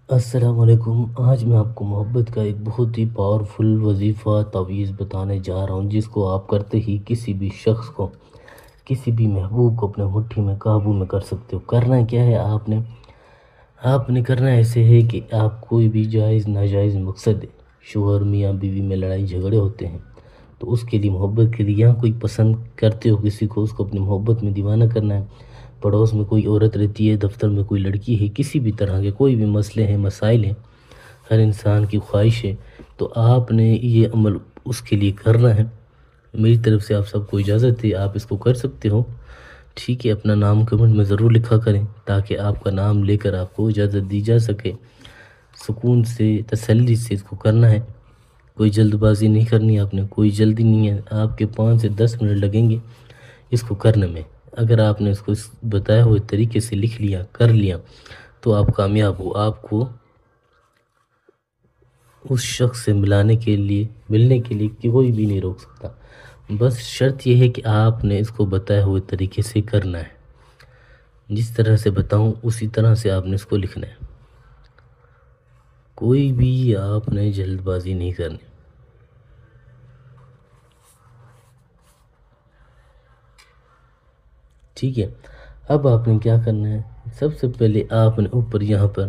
السلام علیکم۔ آج میں آپ کو محبت کا ایک بہت ہی پاورفل وظیفہ تعویذ بتانے جا رہا ہوں، جس کو آپ کرتے ہی کسی بھی شخص کو، کسی بھی محبوب کو اپنے مٹھی میں قابو میں کر سکتے ہو۔ کرنا کیا ہے؟ آپ نے کرنا ایسے ہے کہ آپ کوئی بھی جائز ناجائز مقصد، شوہر میاں بیوی میں لڑائی جھگڑے ہوتے ہیں تو اس کے لیے، محبت کے لیے، یہاں کوئی پسند کرتے ہو کسی کو، اس کو اپنی محبت میں دیوانہ کرنا ہے، پڑوس میں کوئی عورت رہتی ہے، دفتر میں کوئی لڑکی ہے، کسی بھی طرح کے کوئی بھی مسئلے ہیں، مسائل ہیں، ہر انسان کی خواہش ہے، تو آپ نے یہ عمل اس کے لیے کرنا ہے۔ میری طرف سے آپ سب کو اجازت ہے، آپ اس کو کر سکتے ہو، ٹھیک ہے؟ اپنا نام کمنٹ میں ضرور لکھا کریں تاکہ آپ کا نام لے کر آپ کو اجازت دی جا سکے۔ سکون سے، تسلی سے اس کو کرنا ہے، کوئی جلد بازی نہیں کرنی، آپ نے کوئی جلدی نہیں ہے، آپ کے 5 سے 10 منٹ لگیں گے اس کو کرنے میں۔ اگر آپ نے اس کو بتایا ہوئے طریقے سے لکھ لیا، کر لیا، تو آپ کامیاب ہو۔ آپ کو اس شخص سے ملنے کے لیے کوئی بھی نہیں روک سکتا، بس شرط یہ ہے کہ آپ نے اس کو بتائے ہوئے طریقے سے کرنا ہے۔ جس طرح سے بتاؤں اسی طرح سے آپ نے اس کو لکھنا ہے، کوئی بھی آپ نے جلد بازی نہیں کرنی۔ ٹھیک ہے؟ اب آپ نے کیا کرنا ہے؟ سب سے پہلے آپ نے اوپر یہاں پر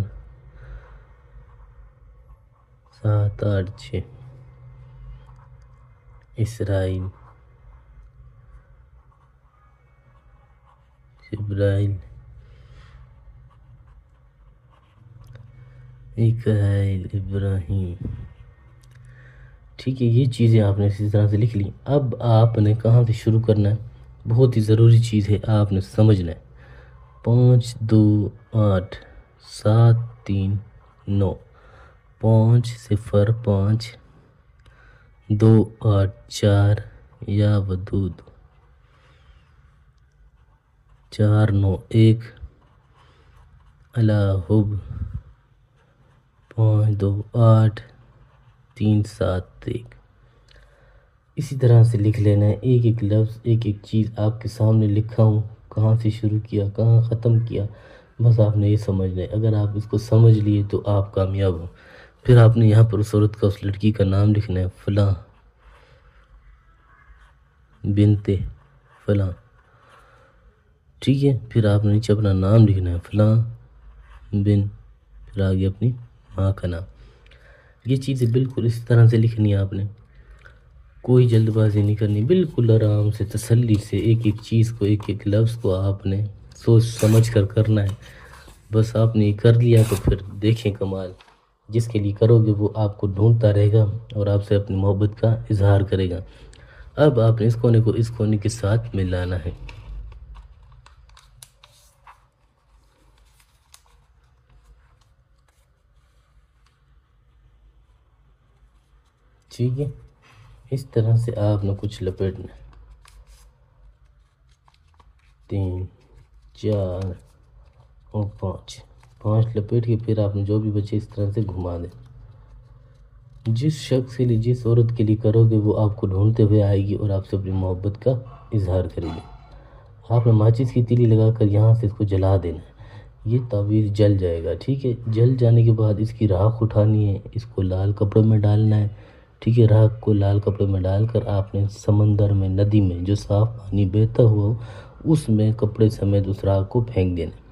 7 8 6 اسرائیل، جبرائیل، میکائیل، ابراہیم، ٹھیک ہے؟ یہ چیزیں آپ نے اسی طرح سے لکھ لی۔ اب آپ نے کہاں سے شروع کرنا ہے؟ بہت ہی ضروری چیز ہے، آپ نے سمجھنا ہے۔ 5 2 8 7 3 9 5 0 5 2 8 4 یا ودود 4 9 1 الہب 5 2 8 3 7 1۔ اسی طرح سے لکھ لینا ہے، ایک ایک لفظ، ایک ایک چیز آپ کے سامنے لکھا ہوں، کہاں سے شروع کیا، کہاں ختم کیا، بس آپ نے یہ سمجھنا ہے۔ اگر آپ اس کو سمجھ لیے تو آپ کامیاب ہوں۔ پھر آپ نے یہاں پر اس عورت کا، اس لڑکی کا نام لکھنا ہے، فلاں بنت فلاں، ٹھیک ہے؟ پھر آپ نے نیچے اپنا نام لکھنا ہے، فلاں بن، پھر آگے اپنی ماں کا نام۔ یہ چیزیں بالکل اس طرح سے لکھنی ہے آپ نے، کوئی جلد بازی نہیں کرنی، بالکل آرام سے، تسلی سے، ایک ایک چیز کو، ایک ایک لفظ کو آپ نے سوچ سمجھ کر کرنا ہے۔ بس آپ نے یہ کر لیا تو پھر دیکھیں کمال، جس کے لیے کرو گے وہ آپ کو ڈھونڈتا رہے گا اور آپ سے اپنی محبت کا اظہار کرے گا۔ اب آپ نے اس کونے کو اس کونے کے ساتھ ملانا ہے، ٹھیک ہے؟ اس طرح سے آپ نے کچھ لپیٹنا ہے، 3 4 اور 5 لپیٹ کے پھر آپ نے جو بھی بچے اس طرح سے گھما دیں۔ جس شخص کے لیے، جس عورت کے لیے کرو گے وہ آپ کو ڈھونڈتے ہوئے آئے گی اور آپ سے اپنی محبت کا اظہار کرے گی۔ آپ نے ماچس کی تیلی لگا کر یہاں سے اس کو جلا دینا ہے، یہ تعویذ جل جائے گا، ٹھیک ہے؟ جل جانے کے بعد اس کی راکھ اٹھانی ہے، اس کو لال کپڑے میں ڈالنا ہے، ٹھیک ہے؟ راکھ کو لال کپڑے میں ڈال کر آپ نے سمندر میں، ندی میں، جو صاف پانی بہتا ہوا ہو، اس میں کپڑے سمیت اس راکھ کو پھینک دینا ہے۔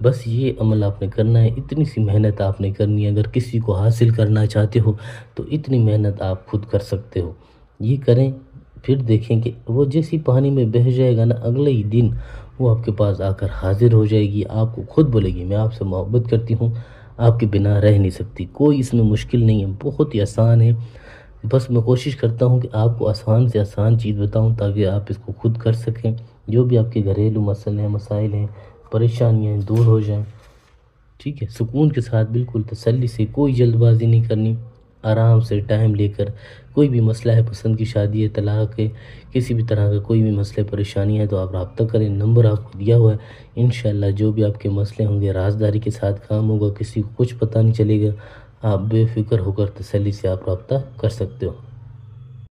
بس یہ عمل آپ نے کرنا ہے، اتنی سی محنت آپ نے کرنی ہے۔ اگر کسی کو حاصل کرنا چاہتے ہو تو اتنی محنت آپ خود کر سکتے ہو، یہ کریں، پھر دیکھیں کہ وہ جیسی پانی میں بہہ جائے گا نا، اگلے ہی دن وہ آپ کے پاس آ کر حاضر ہو جائے گی، آپ کو خود بولے گی میں آپ سے محبت کرتی ہوں، آپ کے بنا رہ نہیں سکتی۔ کوئی اس میں مشکل نہیں ہے، بہت ہی آسان ہے۔ بس میں کوشش کرتا ہوں کہ آپ کو آسان سے آسان چیز بتاؤں تاکہ آپ اس کو خود کر سکیں، جو بھی آپ کے گھریلو مسئلے ہیں، مسائل ہیں، پریشانیاں دور ہو جائیں، ٹھیک ہے؟ سکون کے ساتھ، بالکل تسلی سے، کوئی جلد بازی نہیں کرنی، آرام سے ٹائم لے کر۔ کوئی بھی مسئلہ ہے، پسند کی شادی ہے، طلاق ہے، کسی بھی طرح کا کوئی بھی مسئلہ پریشانی ہے تو آپ رابطہ کریں، نمبر آپ کو دیا ہوا ہے۔ انشاءاللہ جو بھی آپ کے مسئلے ہوں گے رازداری کے ساتھ کام ہوگا، کسی کو کچھ پتہ نہیں چلے گا، آپ بے فکر ہو کر تسلی سے آپ رابطہ کر سکتے ہو۔